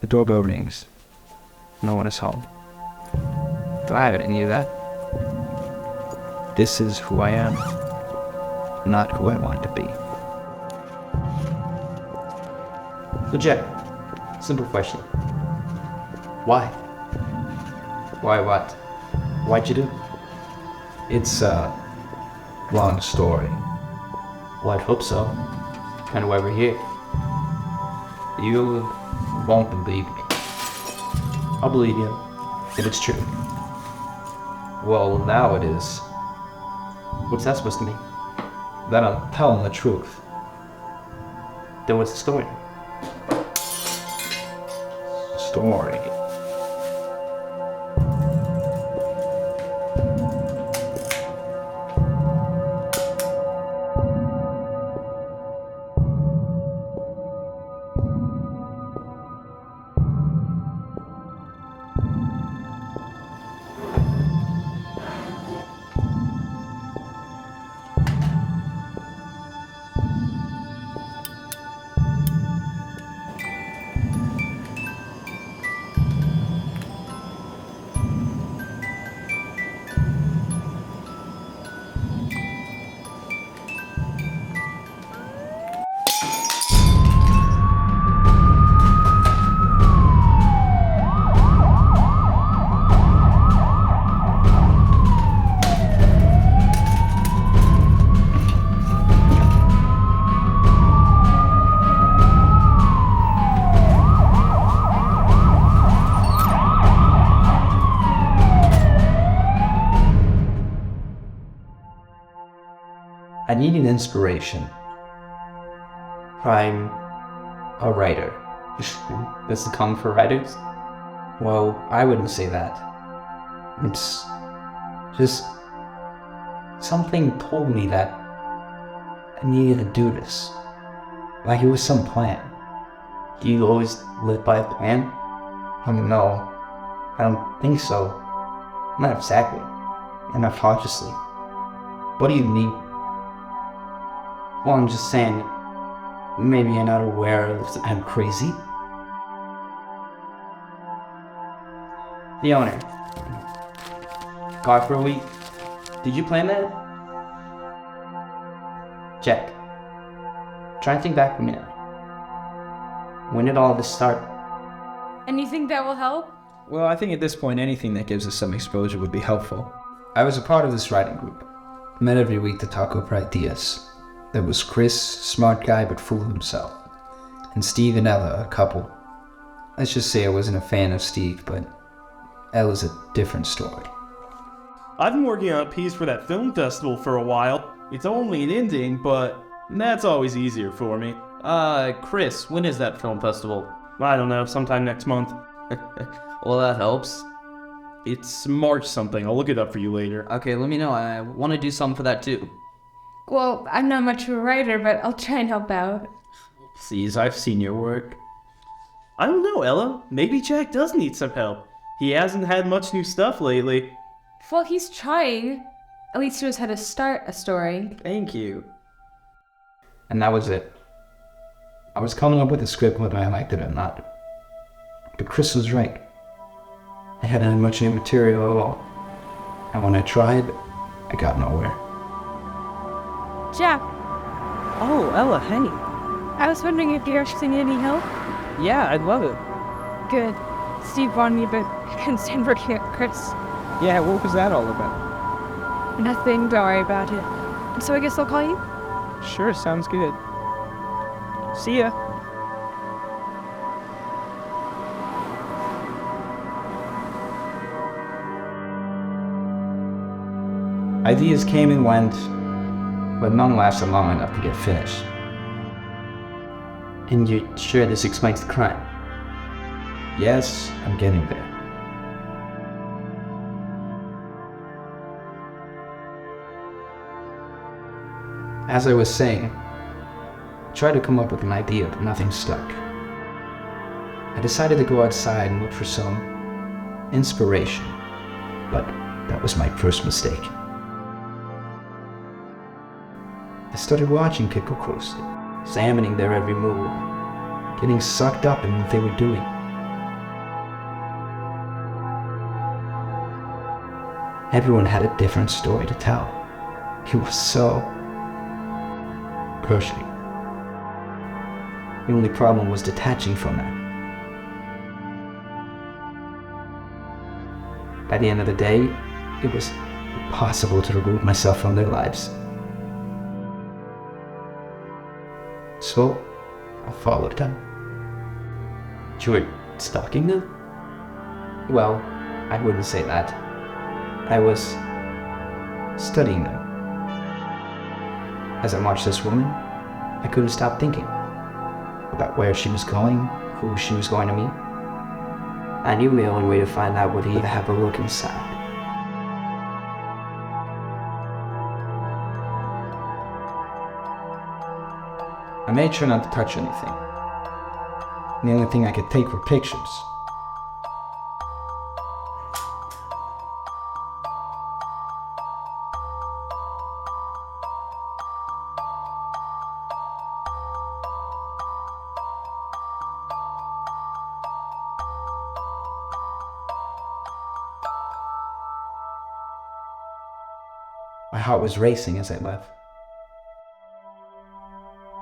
The doorbell rings. No one is home. Do I have any of that? This is who I am, not who I want to be. So Jack, simple question. Why? Why what? Why'd you do it? It's a long story. Well, I'd hope so. Kind of why we're here. You won't believe me. I'll believe you, if it's true. Well, now it is. What's that supposed to mean? That I'm telling the truth. Then what's the story? Story. I need an inspiration. I'm a writer. That's the common for writers? Well, I wouldn't say that. It's just something told me that I needed to do this. Like it was some plan. Do you always live by a plan? No, I don't think so. Not exactly. And not consciously. What do you need? Well, I'm just saying, maybe you're not aware of I'm crazy. The owner. Gone for a week. Did you plan that? Jack. Try and think back a minute. When did all this start? And you think that will help? Well, I think at this point, anything that gives us some exposure would be helpful. I was a part of this writing group. Met every week to talk over ideas. There was Chris, smart guy but full of himself. And Steve and Ella, a couple. Let's just say I wasn't a fan of Steve, but Ella's a different story. I've been working on a piece for that film festival for a while. It's only an ending, but that's always easier for me. Chris, when is that film festival? I don't know, sometime next month. Well, that helps. It's March something. I'll look it up for you later. Okay, let me know. I want to do something for that too. Well, I'm not much of a writer, but I'll try and help out. Please, I've seen your work. I don't know, Ella. Maybe Jack does need some help. He hasn't had much new stuff lately. Well, he's trying. At least he knows how to start a story. Thank you. And that was it. I was coming up with a script whether I liked it or not. But Chris was right. I hadn't had much new material at all. And when I tried, I got nowhere. Jack, Oh, Ella, hey. I was wondering if you're actually need any help? Yeah, I'd love it. Good. Steve wanted me to consent for Chris. Yeah, what was that all about? Nothing, don't worry about it. So I guess I'll call you? Sure, sounds good. See ya. Ideas came and went, but none lasted long enough to get finished. And you're sure this explains the crime? Yes, I'm getting there. As I was saying, I tried to come up with an idea, but nothing stuck. I decided to go outside and look for some inspiration, but that was my first mistake. I started watching people closely, examining their every move, getting sucked up in what they were doing. Everyone had a different story to tell. It was so crushing. The only problem was detaching from it. By the end of the day, it was impossible to remove myself from their lives. So, I followed them. You were stalking them? Well, I wouldn't say that. I was studying them. As I watched this woman, I couldn't stop thinking about where she was going, who she was going to meet. I knew the only way to find out would be to have a look inside. I made sure not to touch anything. The only thing I could take were pictures. My heart was racing as I left.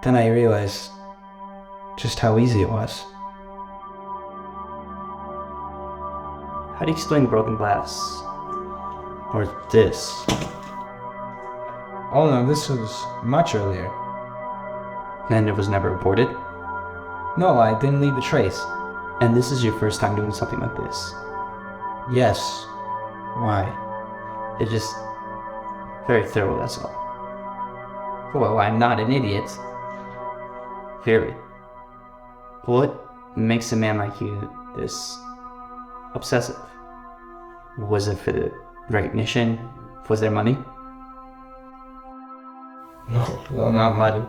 Then I realized just how easy it was. How do you explain the broken glass? Or this? Oh no, this was much earlier. And it was never reported? No, I didn't leave a trace. And this is your first time doing something like this? Yes. Why? It's just very thorough, that's all. Well, I'm not an idiot. Clearly. What makes a man like you this obsessive? Was it for the recognition? Was there money? No, well, not money.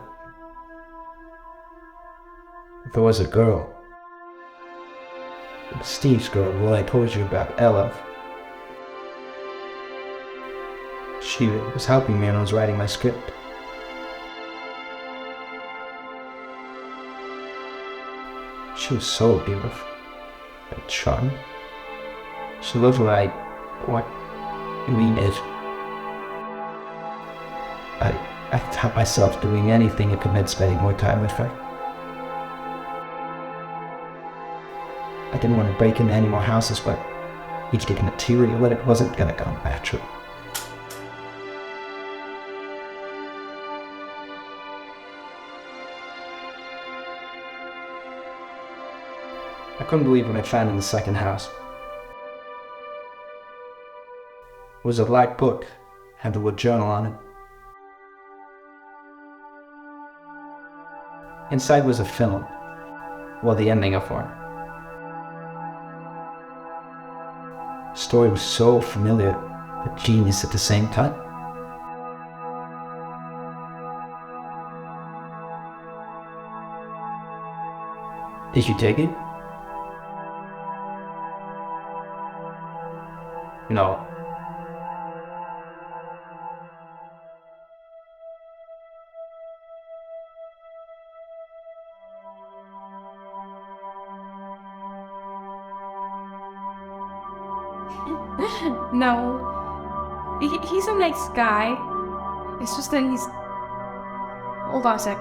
There was a girl. Steve's girl, the one I told you about, Ella. She was helping me when I was writing my script. She was so beautiful and charming. She looked like what we did. I taught myself doing anything that meant spending more time with her. I didn't want to break into any more houses, but each getting material that it wasn't gonna come natural. I couldn't believe what I found in the second house. It was a black book, had the word journal on it. Inside was a film, well, the ending of one. The story was so familiar, but genius at the same time. Did you take it? No. No. He's a nice guy. It's just that he's... Hold on a sec.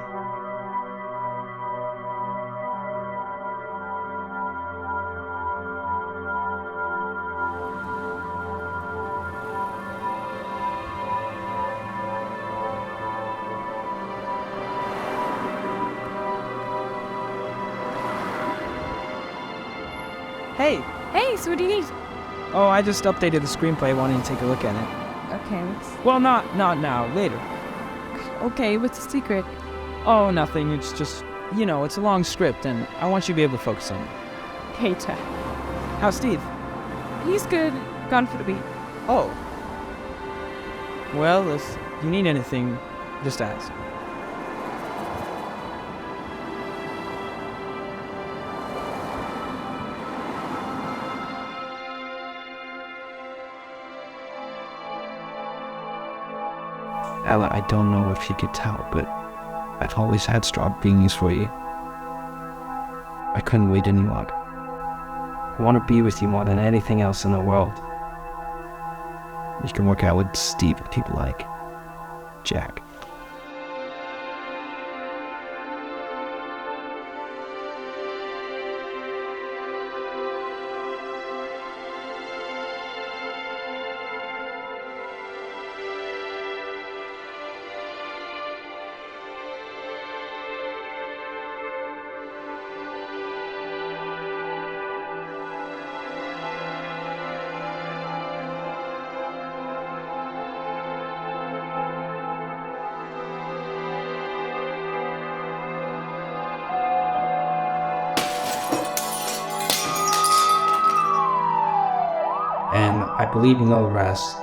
Hey! Hey, so what do you need? Oh, I just updated the screenplay, wanting to take a look at it. Okay, what's... Well, not now, later. Okay, what's the secret? Oh, nothing, it's just, it's a long script, and I want you to be able to focus on it. Hey, Jack. How's Steve? He's good. Gone for the week. Oh. Well, if you need anything, just ask. Ella, I don't know if you could tell, but I've always had strong feelings for you. I couldn't wait any longer. I want to be with you more than anything else in the world. You can work out with Steve if you'd like. Jack. And I believe you know the rest.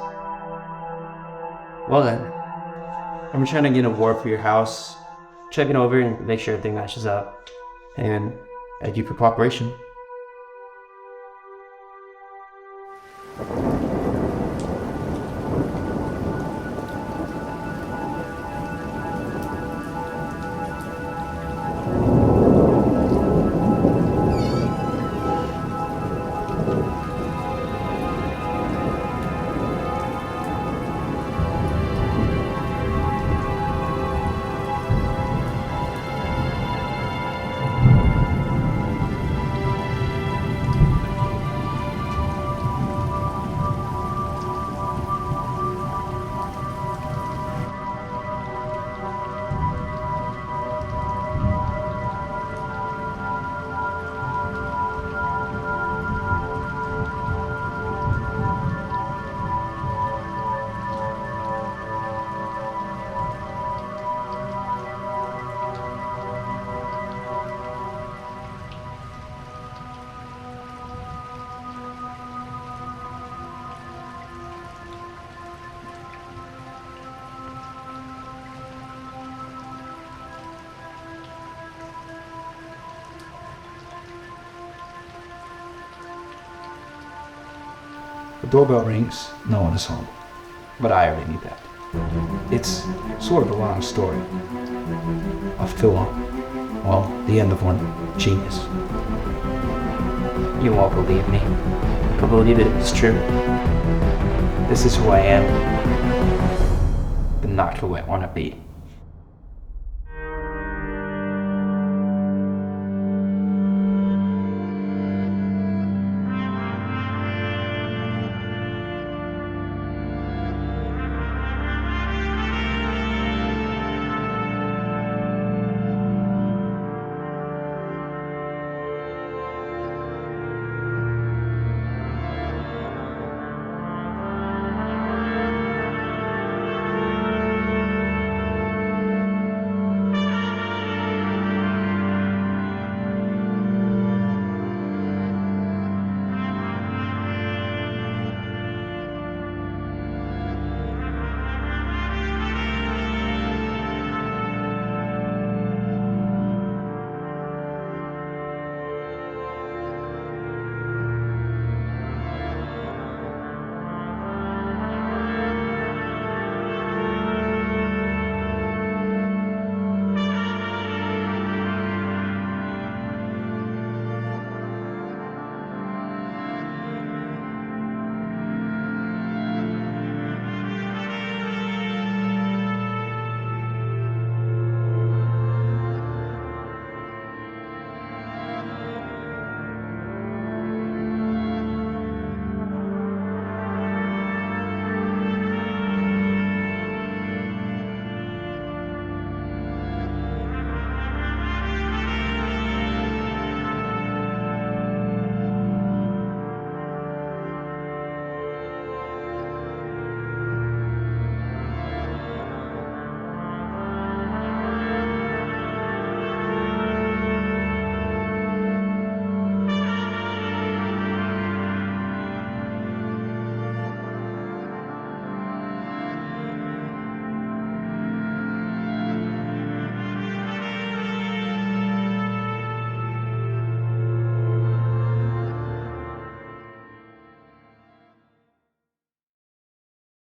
Well then, I'm trying to get a warrant for your house, check it over and make sure everything matches up. And thank you for cooperation. The doorbell rings, no one is home. But I already knew that. It's sort of a long story. A film. Well, the end of one. Genius. You won't believe me, but believe it, it's true. This is who I am, but not who I want to be.